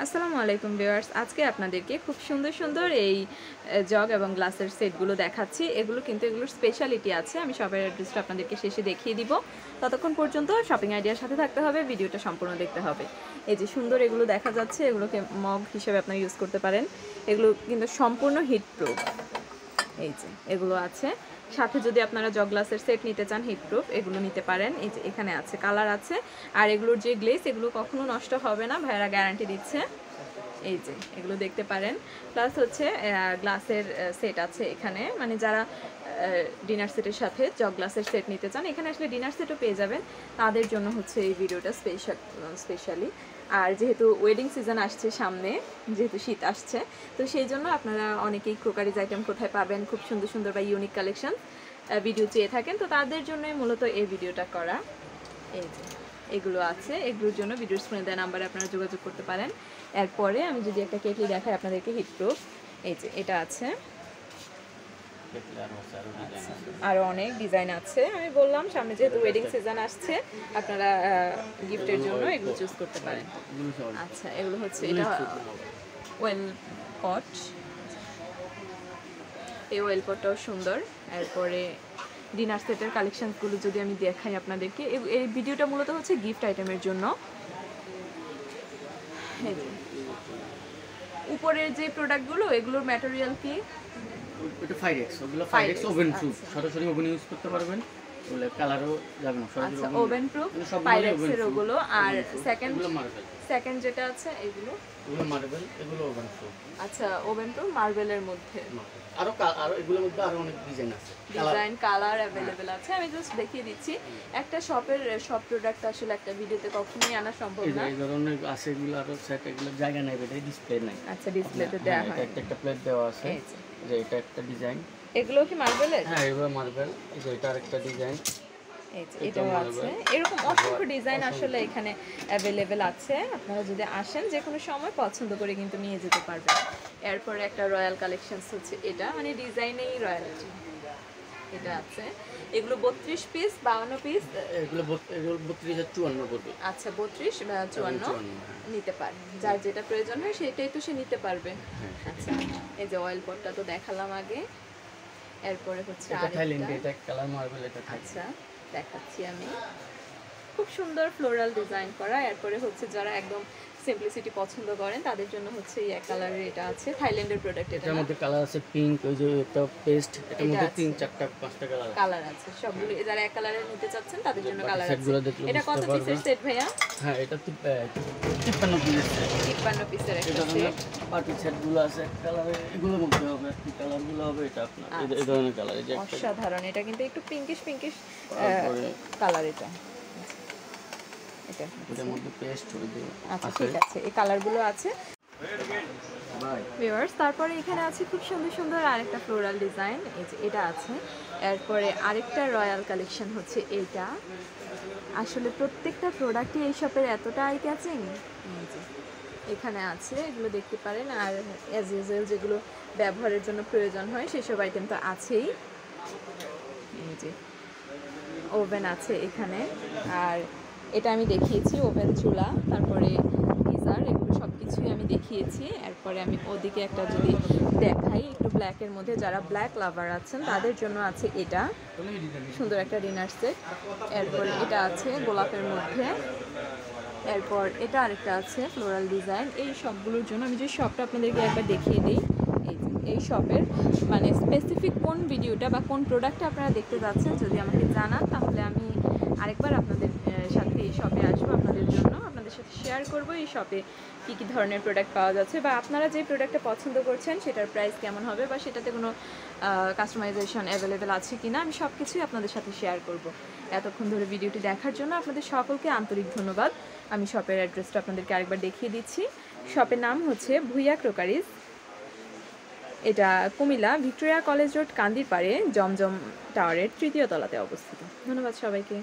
আসসালামু আলাইকুম ভিউয়ার্স, আজকে আপনাদেরকে খুব সুন্দর সুন্দর এই জগ এবং গ্লাসের সেটগুলো দেখাচ্ছি। এগুলোর স্পেশালিটি আছে। আমি শপের অ্যাড্রেসটা আপনাদেরকে শেষে দেখিয়ে দিব। ততক্ষণ পর্যন্ত শপিং আইডিয়ার সাথে থাকতে হবে, ভিডিওটা সম্পূর্ণ দেখতে হবে। এই যে সুন্দর এগুলো দেখা যাচ্ছে, এগুলোকে মগ হিসেবে আপনারা ইউজ করতে পারেন। এগুলো কিন্তু সম্পূর্ণ হিট প্রুফ। এই যে এগুলো আছে, সাথে যদি আপনারা জগ গ্লাসের সেট নিতে চান হিট প্রুফ, এগুলো নিতে পারেন। এই যে এখানে আছে, কালার আছে, আর এগুলোর যে গ্লেস এগুলো কখনো নষ্ট হবে না, ভাইরা গ্যারান্টি দিচ্ছে। এই যে এগুলো দেখতে পারেন। প্লাস হচ্ছে গ্লাসের সেট আছে এখানে, মানে যারা ডিনার সেটের সাথে জগ গ্লাসের সেট নিতে চান, এখানে আসলে ডিনার সেটও পেয়ে যাবেন। তাদের জন্য হচ্ছে এই ভিডিওটা স্পেশালি। আর যেহেতু ওয়েডিং সিজন আসছে সামনে, যেহেতু শীত আসছে, তো সেই জন্য আপনারা অনেকেই ক্রোকারিজ আইটেম কোথায় পাবেন, খুব সুন্দর সুন্দর বা ইউনিক কালেকশন ভিডিও চেয়ে থাকেন, তো তাদের জন্যই মূলত এই ভিডিওটা করা। এই যে এগুলো আছে, এগুলোর জন্য ভিডিওর স্ক্রিনে দেওয়া নাম্বারে আপনারা যোগাযোগ করতে পারেন। এরপরে আমি যদি একটা কেটলি দেখাই আপনাদেরকে হিট প্রুফ, এই যে এটা আছে, আরও অনেক ডিজাইন আছে। আমি বললাম সামনে যেহেতু ওয়েডিং সিজন আসছে, আপনারা গিফটের জন্য এগুলো চুজ করতে পারেন। আচ্ছা, এগুলো হচ্ছে এটা ওয়েল পট, এই ওয়েল পটটাও সুন্দর। এরপরে ডিনার সেটের কালেকশনগুলো যদি আমি দেখাই আপনাদেরকে, এই ভিডিওটা মূলত হচ্ছে গিফট আইটেমের জন্য। উপরের যে প্রোডাক্টগুলো, এগুলোর ম্যাটেরিয়াল কি? এটা 5x, ওগুলো 5x ওভেন প্রুফ, সরাসরি ওভেন ইউজ করতে পারবেন, বলে কালারও যাবে না সরাসরি। আচ্ছা, ওভেন প্রুফ 5x এর ওগুলো। আর সেকেন্ড যেটা আছে এগুলো মার্বেল, এগুলো ওভেন প্রুফ। আচ্ছা, ওভেন প্রুফ মার্বেলের মধ্যে আরো এগুলোর মধ্যে আরো অনেক ডিজাইন আছে, কালার अवेलेबल আছে। আমি জাস্ট দেখিয়ে দিচ্ছি। একটা শপের সব প্রোডাক্ট আসলে একটা ভিডিওতে কখনোই আনা সম্ভব না। এই ধরনের আছে, এগুলো আরো সেট, এগুলো জায়গা নাই, এটা ডিসপ্লে নাই। আচ্ছা, ডিসপ্লেতে দেওয়া হয়, একটা প্লেট দেওয়া আছে। যে এটা একটা ডিজাইন, এগুলো কি মার্বেলের? হ্যাঁ, এগুলো মার্বেল। এই যে এটা আরেকটা ডিজাইন, এই যে এটাও আছে। এরকম অসংখ্য ডিজাইন আসলে এখানে अवेलेबल আছে। আপনারা যদি আসেন যে কোনো সময় পছন্দ করে কিন্তু নিয়ে যেতে পারবেন। এরপরে একটা রয়্যাল কালেকশনস হচ্ছে এটা, মানে ডিজাইনেই রয়্যালিটি। এটা আছে, এগুলো 32 পিস 52 পিস, এগুলো 32 আর 54 পড়বে। আচ্ছা, 32 বা 54 নিতে পারেন, যার যেটা প্রয়োজন হয় সেটাই তো সে নিতে পারবে। আচ্ছা, এই যে অয়েল পটটা তো দেখালাম আগে। এরপরে হচ্ছে এটা থাইল্যান্ডে, এটা কালার মার্বেল, এটা। আচ্ছা, দেখাচ্ছি আমি, খুব সুন্দর ফ্লোরাল ডিজাইন করা। এরপরে হচ্ছে যারা একদম সিম্পলিসিটি পছন্দ করেন তাদের জন্য হচ্ছে এই এক কালারের এটা আছে, থাইল্যান্ডের প্রোডাক্ট। এটার মধ্যে কালার আছে পিঙ্ক, ওই যে একটা পেস্ট, এটার মধ্যে 3-4টা 5টা কালার আছে। সবগুলো যারা এক কালারের নিতে চাচ্ছেন তাদের জন্য কালার আছে। এটা কত পিসের সেট ভাইয়া? হ্যাঁ, এটা 53 পিসের সেট। 53 পিসের একটা সেট। পার্টি সেটগুলো আছে এক কালারে, এগুলোর মধ্যে হবে, কি কালারগুলো হবে এটা আপনার এই ধরনের কালার। এই যে অসাধারণ, এটা কিন্তু একটু পিঙ্কিশ কালার। এটার মধ্যে পেস্ট হয়ে যায়। আচ্ছা, ঠিক আছে, এই কালারগুলো আছে ভিউয়ার্স। তারপরে এখানে আছে খুব সুন্দর সুন্দর আরেকটা ফ্লোরাল ডিজাইন, এই যে এটা আছে। এরপরে আরেকটা রয়্যাল কালেকশন হচ্ছে এইটা। আসলে প্রত্যেকটা প্রোডাক্টই এই শপের এতটা আই ক্যাচিং। এই যে এখানে আছে, এগুলো দেখতে পারেন। আর অ্যাজ ইউজুয়াল যেগুলো ব্যবহারের জন্য প্রয়োজন হয় সেসব আইটেম তো আছেই। এই যে ওভেন আছে এখানে, আর এটা আমি দেখিয়েছি ওভেন, চুলা, তারপরে গিজার, এগুলো সব কিছুই আমি দেখিয়েছি। এরপরে আমি ওদিকে একটা যদি দেখাই একটু ব্ল্যাকের মধ্যে, যারা ব্ল্যাক লাভার আছেন তাদের জন্য আছে এটা সুন্দর একটা ডিনার সেট। এরপরে এটা আছে গোলাপের মধ্যে। এরপর এটা আরেকটা আছে ফ্লোরাল ডিজাইন। এই সবগুলোর জন্য আমি যে শপটা আপনাদেরকে একবার দেখিয়ে দিই। এই শপের মানে স্পেসিফিক কোন ভিডিওটা বা কোন প্রোডাক্টটা আপনারা দেখতে যাচ্ছেন যদি আমাকে জানান, তাহলে আমি আরেকবার আপনাদের সাথে এই শপে আসবো, আপনাদের জন্য আপনাদের সাথে শেয়ার করব এই শপে কী কী ধরনের প্রোডাক্ট পাওয়া যাচ্ছে, বা আপনারা যে প্রোডাক্টটা পছন্দ করছেন সেটার প্রাইস কেমন হবে, বা সেটাতে কোনো কাস্টমাইজেশন অ্যাভেলেবেল আছে কি না, আমি সব কিছুই আপনাদের সাথে শেয়ার করব। এতক্ষণ ধরে ভিডিওটি দেখার জন্য আপনাদের সকলকে আন্তরিক ধন্যবাদ। আমি শপের অ্যাড্রেসটা আপনাদেরকে আরেকবার দেখিয়ে দিচ্ছি। শপের নাম হচ্ছে ভুইয়া ক্রোকারিজ। এটা কুমিল্লা ভিক্টোরিয়া কলেজ রোড, কান্দিরপাড়ে জমজম টাওয়ারের 3য় তলাতে অবস্থিত। ধন্যবাদ সবাইকে।